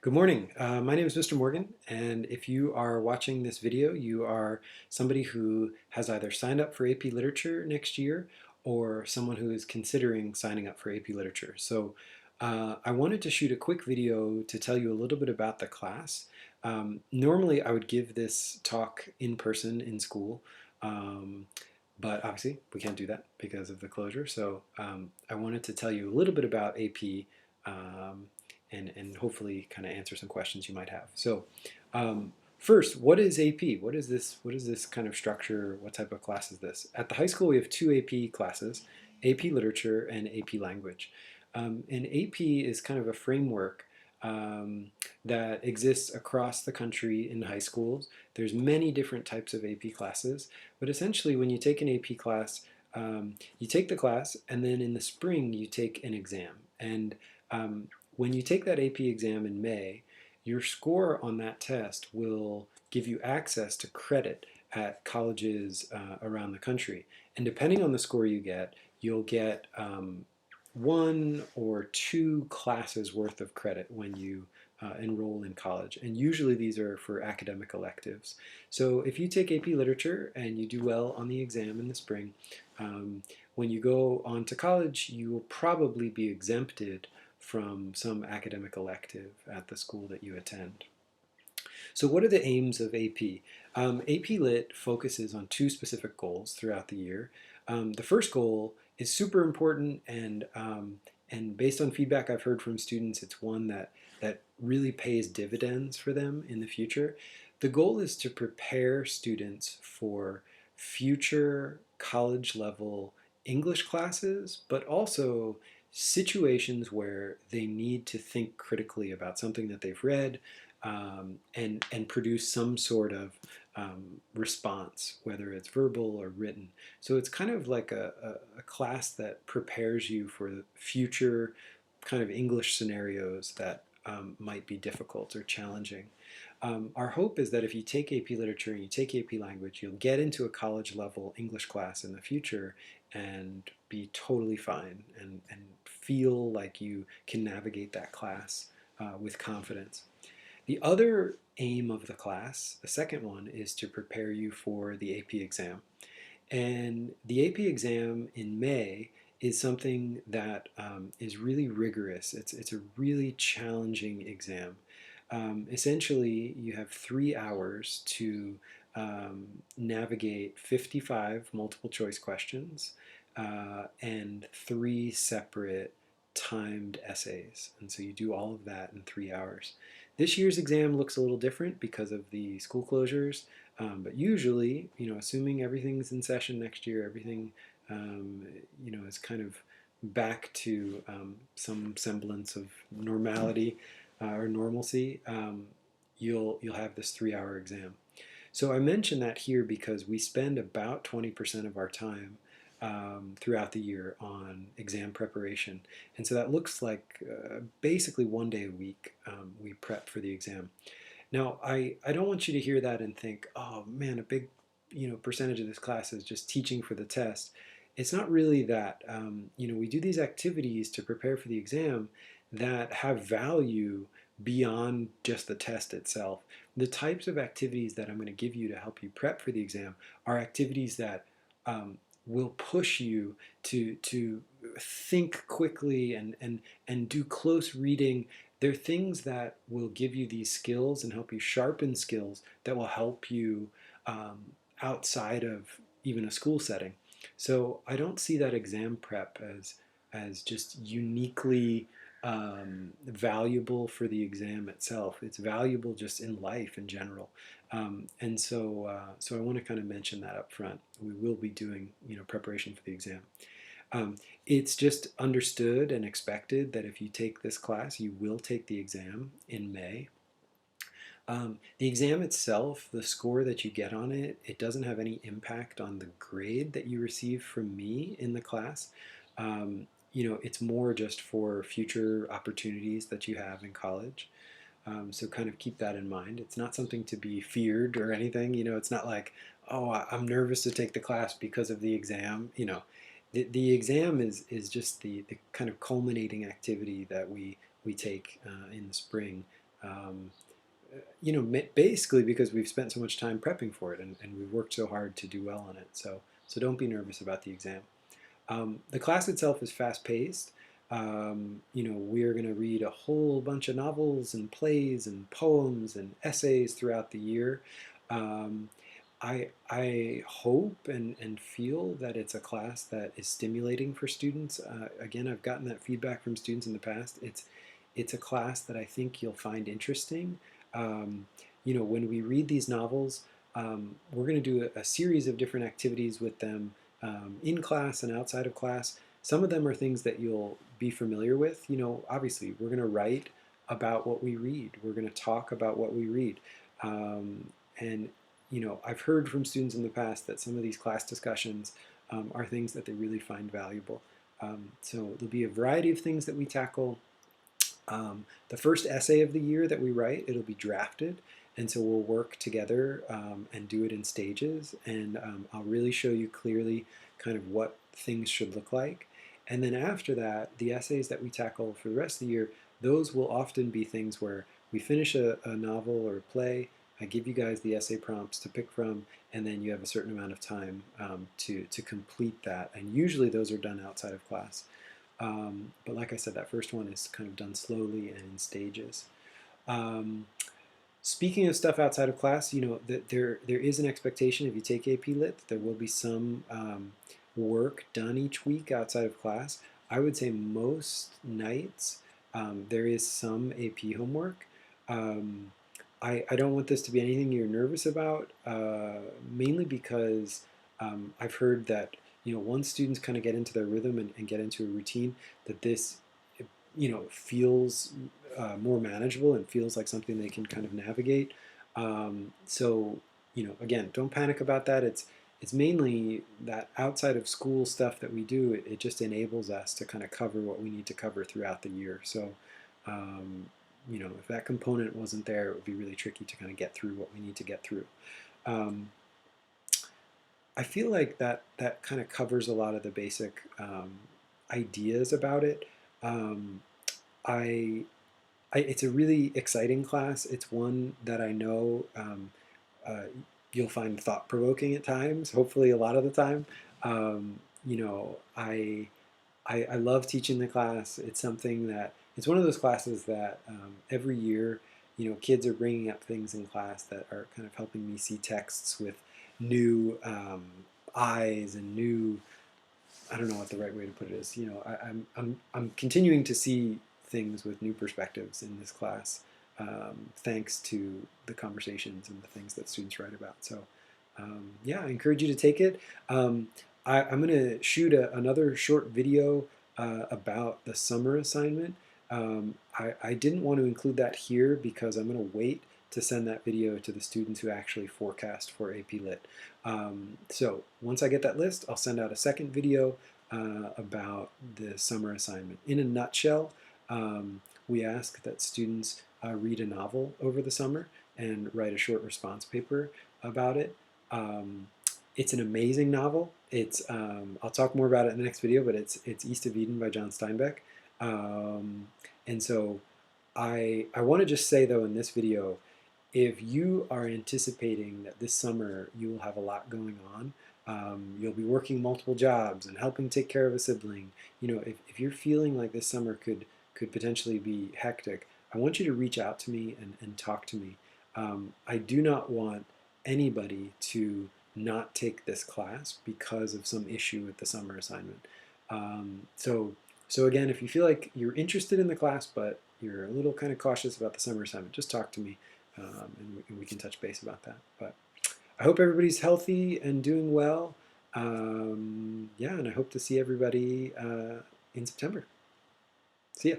Good morning. My name is Mr. Morgan, and if you are watching this video, you are somebody who has either signed up for AP Literature next year or someone who is considering signing up for AP Literature. So I wanted to shoot a quick video to tell you a little bit about the class. Normally, I would give this talk in person in school, um, but obviously we can't do that because of the closure. So I wanted to tell you a little bit about AP. Um, and hopefully kind of answer some questions you might have. So first, what is AP? What is this? What is this kind of structure? What type of class is this? At the high school, we have two AP classes, AP Literature and AP Language. And AP is kind of a framework um, that exists across the country in high schools. There's many different types of AP classes, but essentially when you take an AP class, you take the class and then in the spring you take an exam. And um, when you take that AP exam in May, your score on that test will give you access to credit at colleges around the country. And depending on the score you get, you'll get one or two classes worth of credit when you enroll in college. And usually these are for academic electives. So if you take AP Literature and you do well on the exam in the spring, um, when you go on to college, you will probably be exempted from some academic elective at the school that you attend. So what are the aims of AP? AP Lit focuses on two specific goals throughout the year. The first goal is super important and based on feedback I've heard from students, it's one that really pays dividends for them in the future. The goal is to prepare students for future college level English classes, but also situations where they need to think critically about something that they've read and produce some sort of response, whether it's verbal or written. So it's kind of like a class that prepares you for future kind of English scenarios that might be difficult or challenging. Our hope is that if you take AP Literature and you take AP Language, you'll get into a college level English class in the future and be totally fine and feel like you can navigate that class with confidence. The other aim of the class, the second one, is to prepare you for the AP exam. And the AP exam in May is something that is really rigorous. It's a really challenging exam. Essentially, you have 3 hours to navigate 55 multiple choice questions and three separate timed essays. And so you do all of that in 3 hours. This year's exam looks a little different because of the school closures, but usually, assuming everything's in session next year, everything, is kind of back to some semblance of normality or normalcy, you'll have this 3 hour exam. So I mention that here because we spend about 20% of our time throughout the year on exam preparation. And so that looks like basically 1 day a week we prep for the exam. Now, I don't want you to hear that and think, oh man, a big percentage of this class is just teaching for the test. It's not really that. We do these activities to prepare for the exam that have value beyond just the test itself. The types of activities that I'm going to give you to help you prep for the exam are activities that will push you to think quickly and do close reading. They're things that will give you these skills and help you sharpen skills that will help you outside of even a school setting. So I don't see that exam prep as just uniquely valuable for the exam itself. It's valuable just in life in general. So I want to kind of mention that up front. We will be doing preparation for the exam. It's just understood and expected that if you take this class, you will take the exam in May. The exam itself, the score that you get on it, it doesn't have any impact on the grade that you receive from me in the class. It's more just for future opportunities that you have in college. So kind of keep that in mind. It's not something to be feared or anything. It's not like, oh, I'm nervous to take the class because of the exam. The exam is just the kind of culminating activity that we take in the spring Um, basically because we've spent so much time prepping for it and we've worked so hard to do well on it. So don't be nervous about the exam. The class itself is fast-paced. We are going to read a whole bunch of novels and plays and poems and essays throughout the year. Um, I hope and feel that it's a class that is stimulating for students. Again, I've gotten that feedback from students in the past. It's a class that I think you'll find interesting. Um, when we read these novels, we're going to do a series of different activities with them in class and outside of class. Some of them are things that you'll be familiar with. Obviously, we're going to write about what we read. We're going to talk about what we read. And I've heard from students in the past that some of these class discussions are things that they really find valuable. So there'll be a variety of things that we tackle. The first essay of the year that we write, it'll be drafted, and so we'll work together and do it in stages, and I'll really show you clearly kind of what things should look like. And then after that, the essays that we tackle for the rest of the year, those will often be things where we finish a novel or a play, I give you guys the essay prompts to pick from, and then you have a certain amount of time to complete that, and usually those are done outside of class. But like I said, that first one is kind of done slowly and in stages. Um, Speaking of stuff outside of class, that there is an expectation if you take AP Lit, there will be some work done each week outside of class. I would say most nights there is some AP homework. Um, I don't want this to be anything you're nervous about, mainly because I've heard that once students kind of get into their rhythm and get into a routine, that this feels more manageable and feels like something they can kind of navigate. So again, don't panic about that. It's mainly that outside of school stuff that we do. It just enables us to kind of cover what we need to cover throughout the year. So um, if that component wasn't there, it would be really tricky to kind of get through what we need to get through. Um, I feel like that kind of covers a lot of the basic ideas about it. Um, I, it's a really exciting class. It's one that I know uh, you'll find thought-provoking at times, hopefully a lot of the time. Um, you know, I love teaching the class. It's something that, it's one of those classes that every year, kids are bringing up things in class that are kind of helping me see texts with new eyes and new, I don't know what the right way to put it is. I'm continuing to see things with new perspectives in this class, thanks to the conversations and the things that students write about. So, yeah, I encourage you to take it. I'm going to shoot another short video about the summer assignment. I didn't want to include that here because I'm going to wait to send that video to the students who actually forecast for AP Lit. So once I get that list, I'll send out a second video about the summer assignment. In a nutshell, we ask that students read a novel over the summer and write a short response paper about it. It's an amazing novel. I'll talk more about it in the next video, but it's East of Eden by John Steinbeck. And so I want to just say though in this video, if you are anticipating that this summer you will have a lot going on, you'll be working multiple jobs and helping take care of a sibling, if you're feeling like this summer could potentially be hectic, I want you to reach out to me and talk to me. I do not want anybody to not take this class because of some issue with the summer assignment. So again, if you feel like you're interested in the class, but you're a little kind of cautious about the summer assignment, just talk to me, and we can touch base about that. But I hope everybody's healthy and doing well. Yeah, and I hope to see everybody in September. See ya.